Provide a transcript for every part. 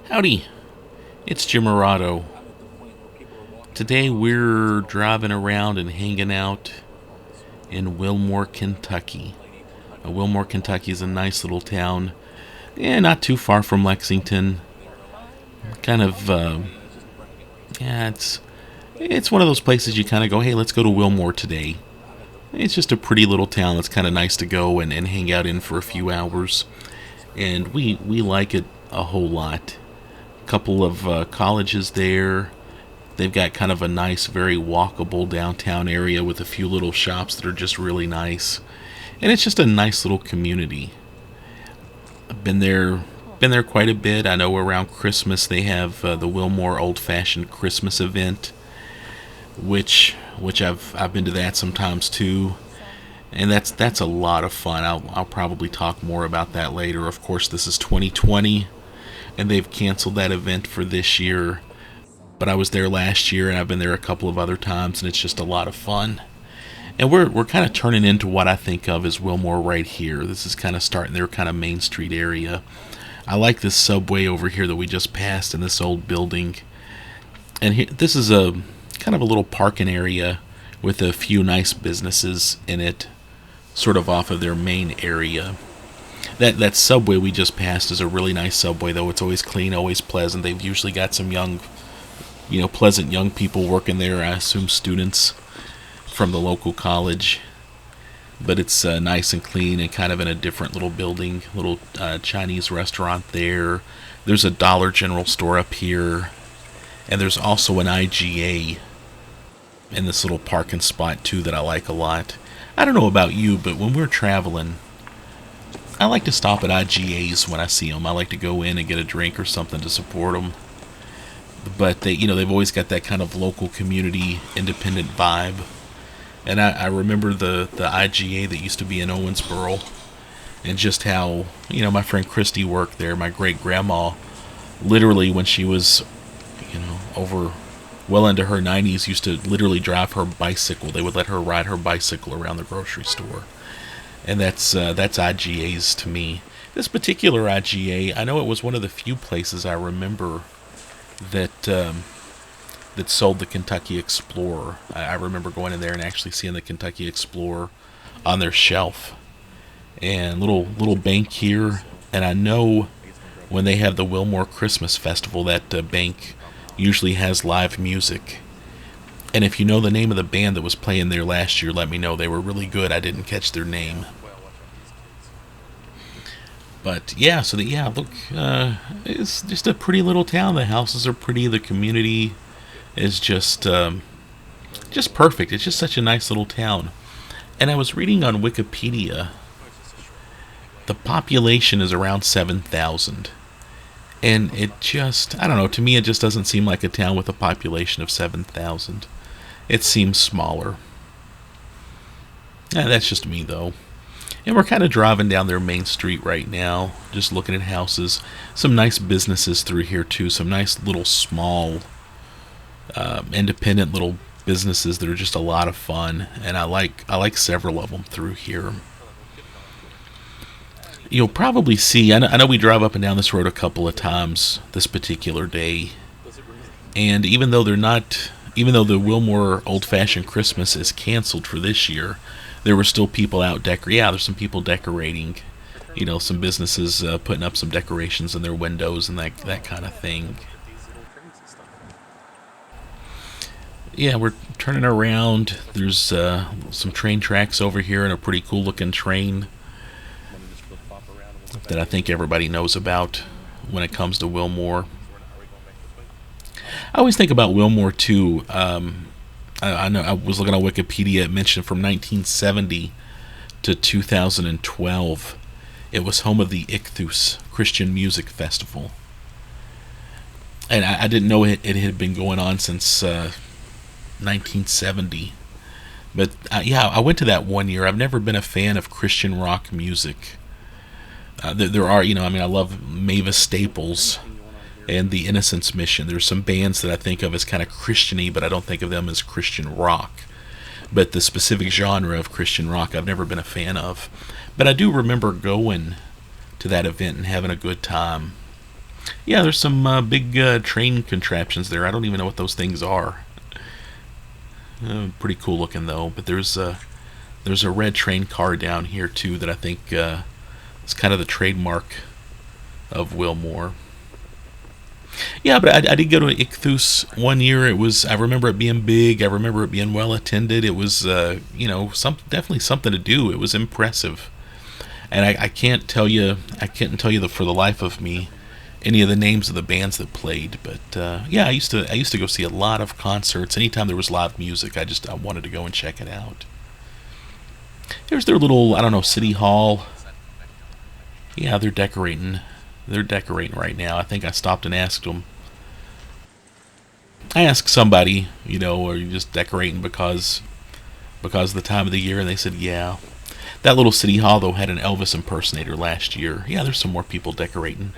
Howdy, it's Jim Morado. Today we're driving around and hanging out in Wilmore, Kentucky. Wilmore, Kentucky is a nice little town, not too far from Lexington. Kind of, it's one of those places you kind of go, hey, let's go to Wilmore today. It's just a pretty little town that's kind of nice to go and hang out in for a few hours, and we like it a whole lot. Couple of colleges there. They've got kind of a nice, very walkable downtown area with a few little shops that are just really nice, and it's just a nice little community. I've been there quite a bit. I know around Christmas they have the Wilmore Old Fashioned Christmas event, which I've been to that sometimes too, and that's a lot of fun. I'll probably talk more about that later. Of course, this is 2020. And they've canceled that event for this year. But I was there last year, and I've been there a couple of other times, and it's just a lot of fun. And we're kind of turning into what I think of as Wilmore right here. This is kind of starting their kind of Main Street area. I like this subway over here that we just passed in this old building. And this is a kind of a little parking area with a few nice businesses in it, sort of off of their main area. That subway we just passed is a really nice subway, though. It's always clean, always pleasant. They've usually got some young, pleasant young people working there. I assume students from the local college. But it's nice and clean and kind of in a different little building. Little Chinese restaurant there. There's a Dollar General store up here. And there's also an IGA in this little parking spot, too, that I like a lot. I don't know about you, but when we're traveling, I like to stop at IGAs when I see them. I like to go in and get a drink or something to support them. But they've always got that kind of local community, independent vibe. And I remember the IGA that used to be in Owensboro, and just how, my friend Christy worked there. My great grandma, literally when she was, over well into her 90s, used to literally drive her bicycle. They would let her ride her bicycle around the grocery store. And that's IGAs to me. This particular IGA, I know it was one of the few places I remember that sold the Kentucky Explorer. I remember going in there and actually seeing the Kentucky Explorer on their shelf. And little bank here, and I know when they have the Wilmore Christmas Festival, that bank usually has live music. And if you know the name of the band that was playing there last year, let me know. They were really good. I didn't catch their name. But look, it's just a pretty little town. The houses are pretty. The community is just perfect. It's just such a nice little town. And I was reading on Wikipedia, the population is around 7,000. And it just, I don't know, to me it just doesn't seem like a town with a population of 7,000. It seems smaller. That's just me, though. And we're kind of driving down their main street right now, just looking at houses. Some nice businesses through here, too. Some nice little small, independent little businesses that are just a lot of fun. And I like several of them through here. You'll probably see, I know we drive up and down this road a couple of times this particular day. And even though the Wilmore Old Fashioned Christmas is canceled for this year, there were still people out there's some people decorating, some businesses putting up some decorations in their windows and that kind of thing. Yeah, we're turning around. There's some train tracks over here and a pretty cool looking train that I think everybody knows about when it comes to Wilmore. I always think about Wilmore too. I know I was looking on Wikipedia. It mentioned from 1970 to 2012, it was home of the Ichthus Christian Music Festival. And I didn't know it had been going on since 1970. But I went to that one year. I've never been a fan of Christian rock music. There are, I love Mavis Staples and the Innocence Mission. There's some bands that I think of as kind of Christian-y, but I don't think of them as Christian rock. But the specific genre of Christian rock I've never been a fan of. But I do remember going to that event and having a good time. Yeah, there's some big train contraptions there. I don't even know what those things are. Pretty cool looking though. But there's a red train car down here too that I think is kind of the trademark of Wilmore. Yeah, but I did go to Ichthus one year. I remember it being big. I remember it being well attended. It was definitely something to do. It was impressive, and I can't tell you for the life of me any of the names of the bands that played. But yeah, I used to go see a lot of concerts. Anytime there was live music, I wanted to go and check it out. There's their little, I don't know, city hall. Yeah, they're decorating. They're decorating right now. I think I stopped and asked them. I asked somebody, are you just decorating because of the time of the year? And they said, yeah. That little city hall though had an Elvis impersonator last year. Yeah, there's some more people decorating.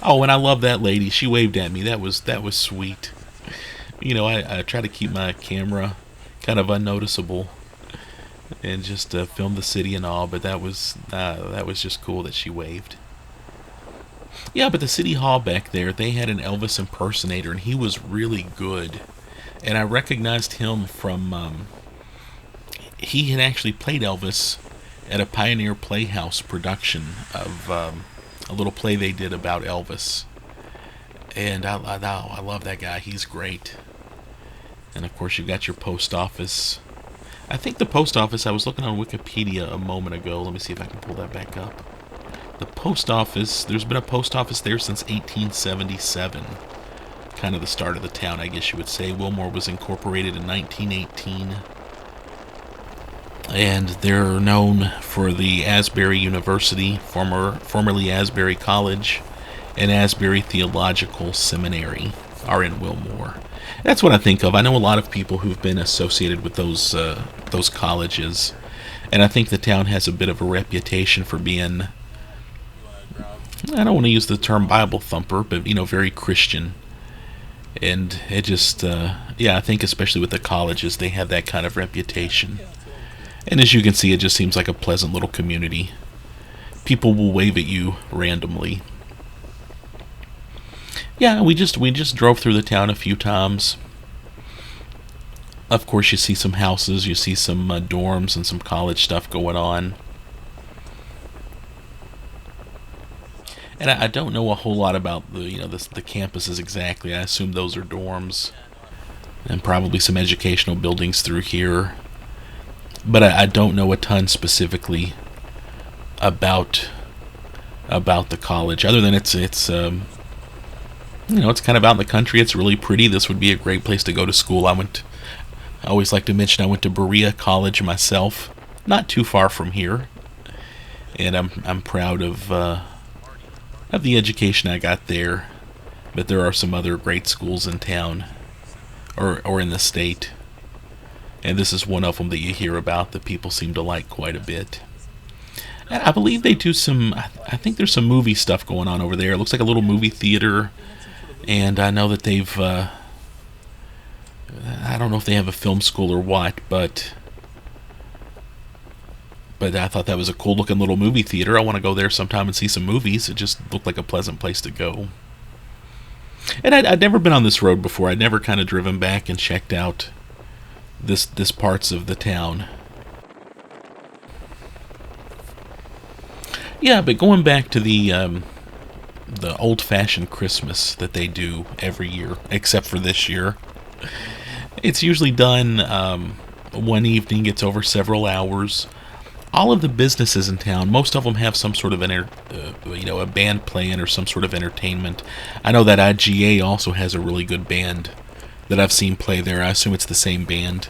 Oh, and I love that lady. She waved at me. That was sweet. I try to keep my camera kind of unnoticeable and just film the city and all, but that was just cool that she waved. Yeah, but the city hall back there, they had an Elvis impersonator, and he was really good. And I recognized him from he had actually played Elvis at a Pioneer Playhouse production of a little play they did about Elvis. And I love that guy. He's great. And of course, you've got your post office. I think the post office, I was looking on Wikipedia a moment ago. Let me see if I can pull that back up. The post office, there's been a post office there since 1877. Kind of the start of the town, I guess you would say. Wilmore was incorporated in 1918. And they're known for the Asbury University, formerly Asbury College, and Asbury Theological Seminary are in Wilmore. That's what I think of. I know a lot of people who've been associated with those colleges, and I think the town has a bit of a reputation for being, I don't want to use the term Bible thumper, but very Christian. And it just, yeah, I think especially with the colleges, they have that kind of reputation. And as you can see, it just seems like a pleasant little community. People will wave at you randomly. Yeah, we just drove through the town a few times. Of course, you see some houses, you see some dorms and some college stuff going on. And I don't know a whole lot about the campuses exactly. I assume those are dorms and probably some educational buildings through here. But I don't know a ton specifically about the college, other than it's it's kind of out in the country. It's really pretty. This would be a great place to go to school. I always like to mention I went to Berea College myself, not too far from here, and I'm proud of the education I got there. But there are some other great schools in town, or in the state. And this is one of them that you hear about that people seem to like quite a bit. And I believe they do I think there's some movie stuff going on over there. It looks like a little movie theater. And I know that they've, I don't know if they have a film school or what, but I thought that was a cool looking little movie theater. I want to go there sometime and see some movies. It just looked like a pleasant place to go. And I'd never been on this road before. I'd never kind of driven back and checked out this parts of the town. Yeah, but going back to the old-fashioned Christmas that they do every year, except for this year, it's usually done one evening. It's over several hours. All of the businesses in town, most of them have some sort of a band playing or some sort of entertainment. I know that IGA also has a really good band that I've seen play there. I assume it's the same band.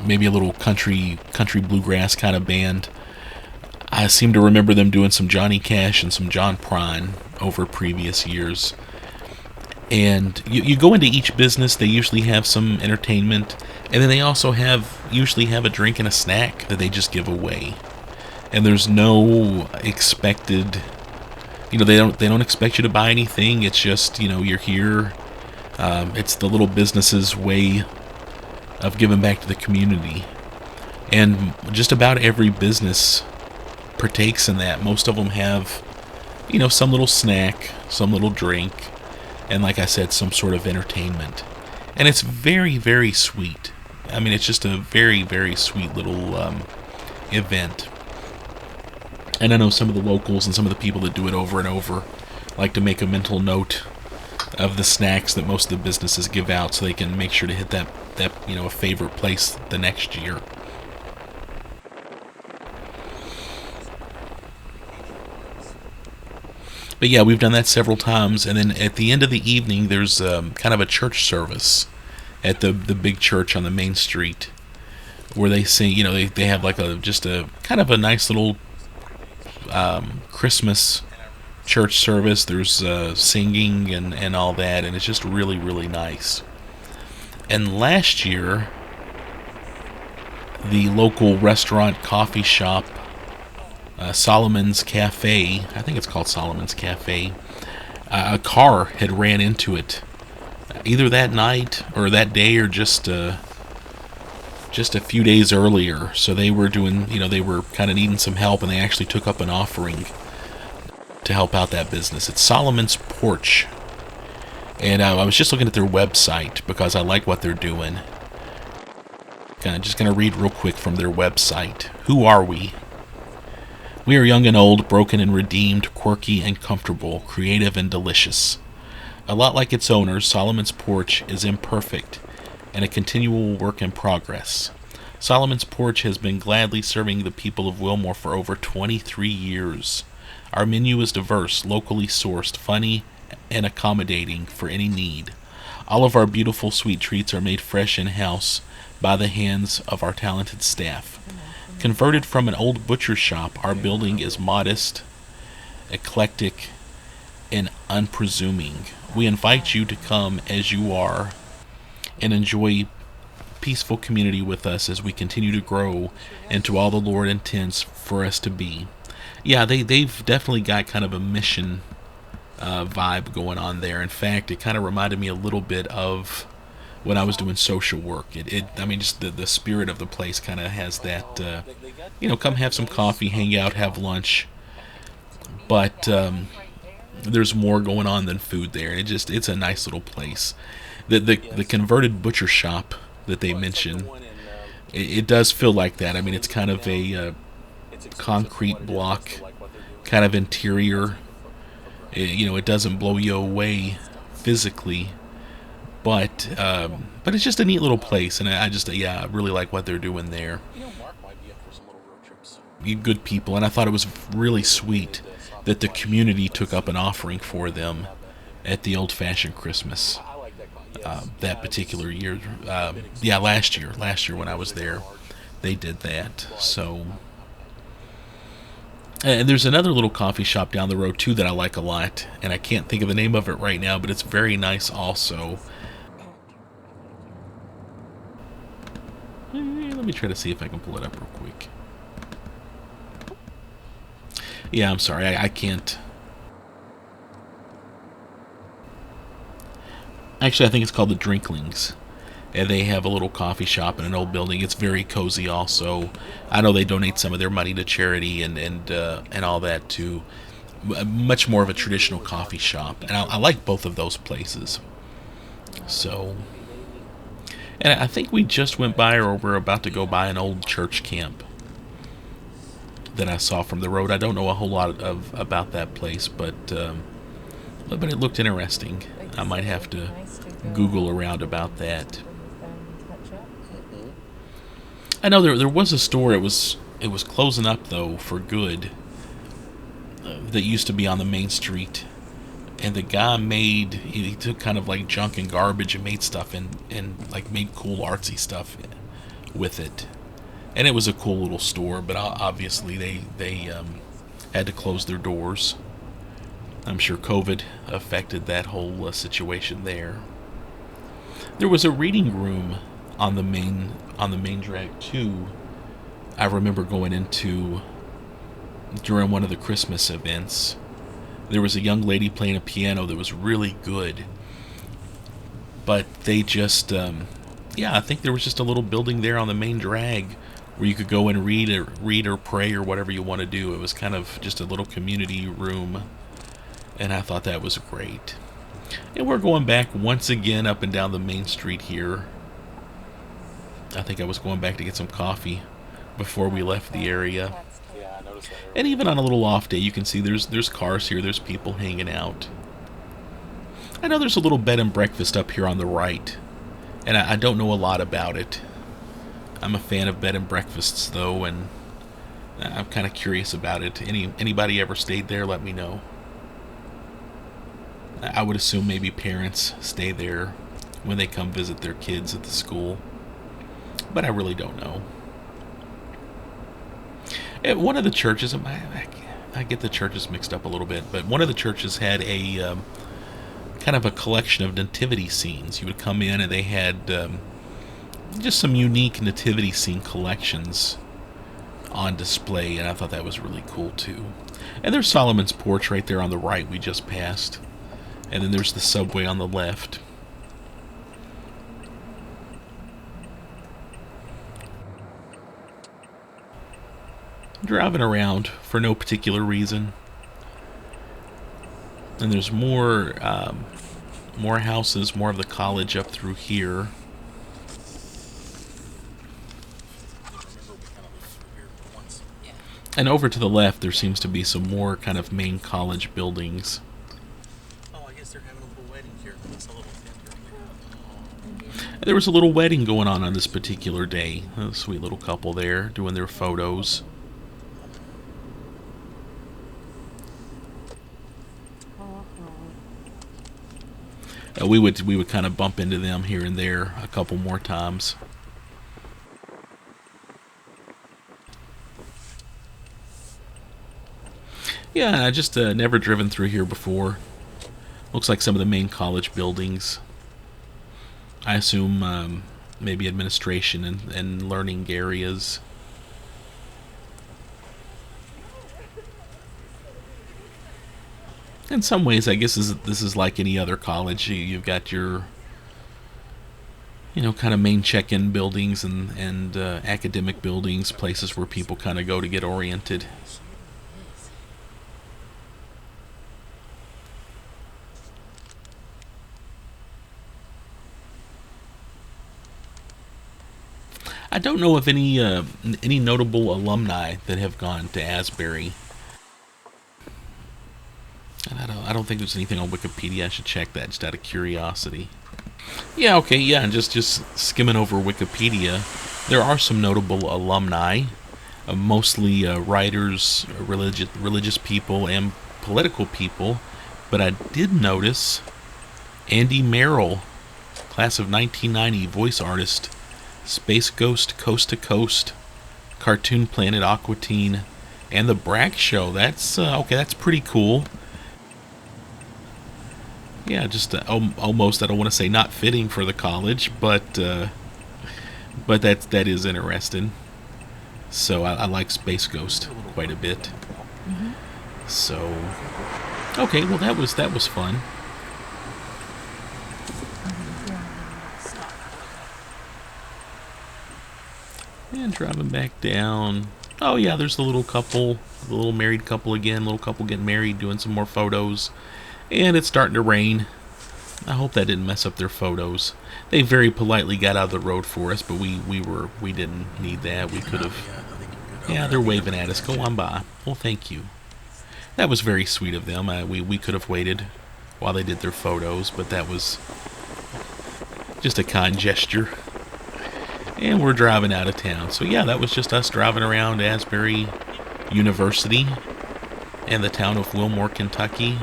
Maybe a little country bluegrass kind of band. I seem to remember them doing some Johnny Cash and some John Prine over previous years. And you go into each business, they usually have some entertainment, and then they also usually have a drink and a snack that they just give away. And there's no expected, they don't expect you to buy anything. It's just, you're here. It's the little business's way of giving back to the community. And just about every business partakes in that. Most of them have, you know, some little snack, some little drink, and like I said, some sort of entertainment. And it's very, very sweet. I mean, it's just a very, very sweet little event. And I know some of the locals and some of the people that do it over and over like to make a mental note of the snacks that most of the businesses give out, so they can make sure to hit that you know, a favorite place the next year. But yeah, we've done that several times, and then at the end of the evening, there's kind of a church service at the big church on the main street, where they sing. You know, they have like just a kind of a nice little Christmas church service. There's singing and all that, and it's just really, really nice. And last year, the local restaurant coffee shop, Solomon's Cafe, I think it's called Solomon's Cafe, a car had ran into it either that night or that day, or just a few days earlier. So they were doing, you know, they were kind of needing some help, and they actually took up an offering to help out that business. It's Solomon's Porch. And I was just looking at their website because I like what they're doing. Just going to read real quick from their website. Who are we? We are young and old, broken and redeemed, quirky and comfortable, creative and delicious. A lot like its owners, Solomon's Porch is imperfect and a continual work in progress. Solomon's Porch has been gladly serving the people of Wilmore for over 23 years. Our menu is diverse, locally sourced, funny, and accommodating for any need. All of our beautiful sweet treats are made fresh in-house by the hands of our talented staff. Converted from an old butcher shop, our building is modest, eclectic, and unpresuming. We invite you to come as you are and enjoy peaceful community with us as we continue to grow into all the Lord intends for us to be. Yeah, they've definitely got kind of a mission vibe going on there. In fact, it kind of reminded me a little bit of when I was doing social work. I mean, just the spirit of the place kind of has that, you know, come have some coffee, hang out, have lunch. But there's more going on than food there. It's a nice little place. The converted butcher shop that they mention, it does feel like that. I mean, it's kind of a concrete block kind of interior. You know, it doesn't blow you away physically, but it's just a neat little place, and I really like what they're doing there. Good people, and I thought it was really sweet that the community took up an offering for them at the old-fashioned Christmas that particular year. Last year when I was there, they did that. So, and there's another little coffee shop down the road too that I like a lot, and I can't think of the name of it right now, but it's very nice also. Let me try to see if I can pull it up real quick. Yeah, I'm sorry, I can't. Actually, I think it's called the Drinklings. And they have a little coffee shop in an old building. It's very cozy also. I know they donate some of their money to charity and all that to much more of a traditional coffee shop. And I like both of those places. So, and I think we just went by, or we're about to go by, an old church camp that I saw from the road. I don't know a whole lot about that place, but it looked interesting. I might have to Google around about that. I know there was a store. It was closing up though for good. That used to be on the main street, and the guy he took kind of like junk and garbage and made stuff and like made cool artsy stuff with it. And it was a cool little store, but obviously they had to close their doors. I'm sure COVID affected that whole situation there. There was a reading room on the main drag too. I remember going into during one of the Christmas events. There was a young lady playing a piano that was really good, but they just I think there was just a little building there on the main drag where you could go and read or pray or whatever you want to do. It was kind of just a little community room, and I thought that was great. And we're going back once again up and down the main street here. I think I was going back to get some coffee before we left the area. And even on a little off day, you can see there's cars here, there's people hanging out. I know there's a little bed and breakfast up here on the right, and I don't know a lot about it. I'm a fan of bed and breakfasts, though, and I'm kind of curious about it. Anybody ever stayed there, let me know. I would assume maybe parents stay there when they come visit their kids at the school, but I really don't know. At one of the churches, I get the churches mixed up a little bit, but one of the churches had a kind of a collection of nativity scenes. You would come in and they had just some unique nativity scene collections on display, and I thought that was really cool too. And there's Solomon's Porch right there on the right we just passed, and then there's the subway on the left. Driving around for no particular reason, and there's more houses, more of the college up through here. And over to the left, there seems to be some more kind of main college buildings. Oh, I guess they're having a little wedding here. That's a little There was a little wedding going on this particular day. A sweet little couple there doing their photos. We would kind of bump into them here and there a couple more times. Yeah, I just never driven through here before. Looks like some of the main college buildings. I assume maybe administration and learning areas. In some ways, I guess this is like any other college. You've got your, kind of main check-in buildings and academic buildings, places where people kind of go to get oriented. I don't know of any notable alumni that have gone to Asbury. And I don't think there's anything on Wikipedia. I should check that just out of curiosity. Yeah, okay, yeah, and just skimming over Wikipedia, there are some notable alumni, mostly writers, religious people, and political people. But I did notice Andy Merrill, class of 1990, voice artist, Space Ghost, Coast to Coast, Cartoon Planet, Aqua Teen, and The Bragg Show. That's okay. That's pretty cool. Yeah, just almost, I don't want to say not fitting for the college, but that is interesting. So I like Space Ghost quite a bit. Mm-hmm. So okay, well that was fun. And driving back down. Oh yeah, there's the little couple, the little married couple again. Little couple getting married, doing some more photos. And it's starting to rain. I hope that didn't mess up their photos. They very politely got out of the road for us, but we didn't need that. We could have. Yeah, they're waving at us. Go on by. Well, thank you. That was very sweet of them. We could have waited while they did their photos, but that was just a kind gesture. And we're driving out of town. So yeah, that was just us driving around Asbury University and the town of Wilmore, Kentucky.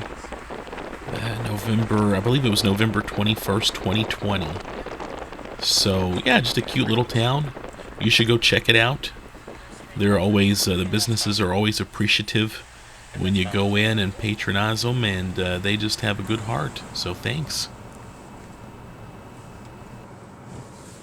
I believe it was November 21st, 2020. So yeah, just a cute little town. You should go check it out. They're always, the businesses are always appreciative when you go in and patronize them, and they just have a good heart. So thanks.